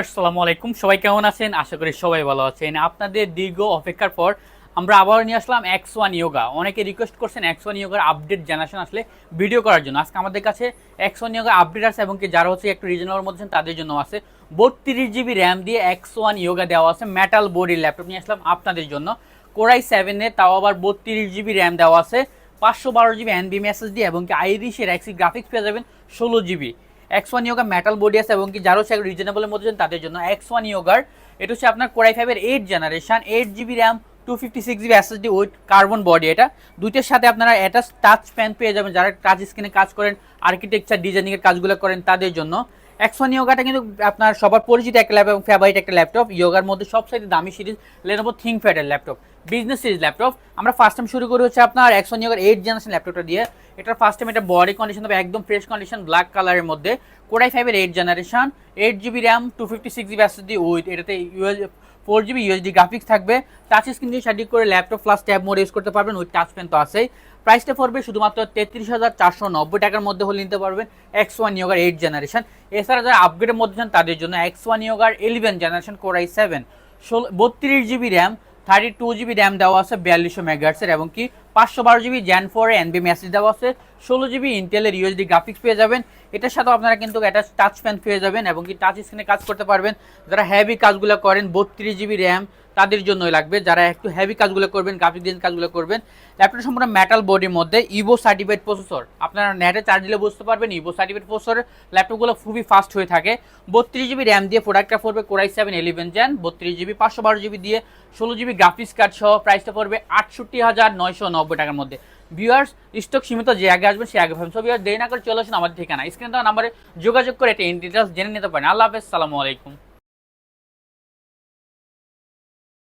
আসসালামু আলাইকুম, সবাই কেমন আছেন? আশা করি সবাই ভালো আছেন। আপনাদের দীর্ঘ অপেক্ষার পর আমরা আবার নিয়ে আসলাম X1 ইয়োগা। অনেকে রিকোয়েস্ট করছেন X1 ইয়োগার আপডেট জেনারেশন আসলে ভিডিও করার জন্য। আজকে আমাদের কাছে X1 ইয়োগা আপডেট আছে এবং কি যারা হচ্ছে একটু রিজনেবল মধ্যে তাদের জন্য আছে। 32 GB র্যাম দিয়ে X1 ইয়োগা দেওয়া আছে, মেটাল বডির ল্যাপটপ নিয়ে আসলাম আপনাদের জন্য। কোরাই 7 এ তাও আবার 32 GB র্যাম দেওয়া আছে, 512 GB NVMe SSD এবং কি আইরিশের এক্সি গ্রাফিক্স পেয়ে যাবেন 16 GB। X1 yoga metal body আছে এবং কি যারা হচ্ছে রিজনেবলের মধ্যে তাদের জন্য X1 ইয়োগার এটা হচ্ছে আপনার কোরাই 5 এর 8 generation, 8 GB RAM, 256 GB SSD with carbon body. এটা দুইটার সাথে আপনারা অ্যাটাচ টাচ প্যান পেয়ে যাবেন যারা টাচ স্ক্রিনে কাজ করেন, আর্কিটেকচার ডিজাইনিং এর কাজগুলো করেন তাদের জন্য। X1 ইয়োগাটা কিন্তু আপনার সবার পরিচিত একটা ল্যাপটপ এবং ফেভারিট একটা ল্যাপটপ। ইয়োগার মধ্যে সবচেয়ে দামি সিরিজ Lenovo ThinkPad এর ল্যাপটপ, বিজনেস সিরিজ ল্যাপটপ। আমরা ফার্স্ট টাইম শুরু করি হচ্ছে আপনার X1 ইয়োগার 8 জেনারেশন ল্যাপটপটা দিয়ে। এটার ফার্স্ট টাইম এটা বডি কন্ডিশন হবে একদম ফ্রেশ কন্ডিশন ব্ল্যাক কালারের মধ্যে। কোরাই 5 এর 8 generation, 8 GB RAM, 256 GB SSD with এটাতে 4 GB USD গ্রাফিক্স থাকবে। টাচ স্ক্রিন দিয়ে শার্ট করে laptop plus tab mode use করতে পারবেন, উইথ টাচ পেন তো আছেই। প্রাইসটা পড়বে শুধুমাত্র 33,490 টাকার মধ্যে হলে নিতে পারবেন X1 ইয়োগার 8 জেনারেশন। এছাড়া যারা আপগ্রেডের মধ্যে চান তাদের জন্য X1 ইয়োগার 11 generation core i 7, 32 GB RAM, 32 GB RAM দেওয়া আছে 4200 মেগাহার্টজের এবং কি 512 GB Gen 4 NVMe SSD দেওয়া আছে, 16 GB ইন্টেলের USD গ্রাফিক্স পেয়ে যাবেন। এটার সাথে আপনারা কিন্তু একটা টাচ প্যান পেয়ে যাবেন এবং কি টাচ স্ক্রিনে কাজ করতে পারবেন। যারা হেভি কাজগুলো করেন 32 GB র্যাম তাদের জন্যই লাগবে, যারা একটু হেভি কাজগুলো করবেন, গ্রাফিক ডিজাইন কাজগুলো করবেন। ল্যাপটপ সম্পূর্ণ মেটাল বডির মধ্যে ইভো সার্টিফাইড প্রসেসর, আপনারা নেটে চার্জ দিলে বুঝতে পারবেন ইভো সার্টিফাইড প্রসেসর ল্যাপটপগুলো খুবই ফাস্ট হয়ে থাকে। 32 GB র্যাম দিয়ে প্রোডাক্টটা পড়বে কোরাই 7 11 জেন, 32 GB, 512 GB দিয়ে 16 GB গ্রাফিক্স কার্ড সহ প্রাইসটা পড়বে 68,990 টাকার মধ্যে। ভিউয়ার্স, স্টক সীমিত, যে আগে আসবেন সে আগে পাবেন। সো ভিউয়ার্স, দেরি না করে চলে আসুন আমাদের ঠিকানা, স্ক্রিনে দেওয়া নাম্বারে যোগাযোগ করে এটা ইন ডিটেইলস জেনে নিতে পারেন। আল্লাহ হাফেজ, সালামু আলাইকুম।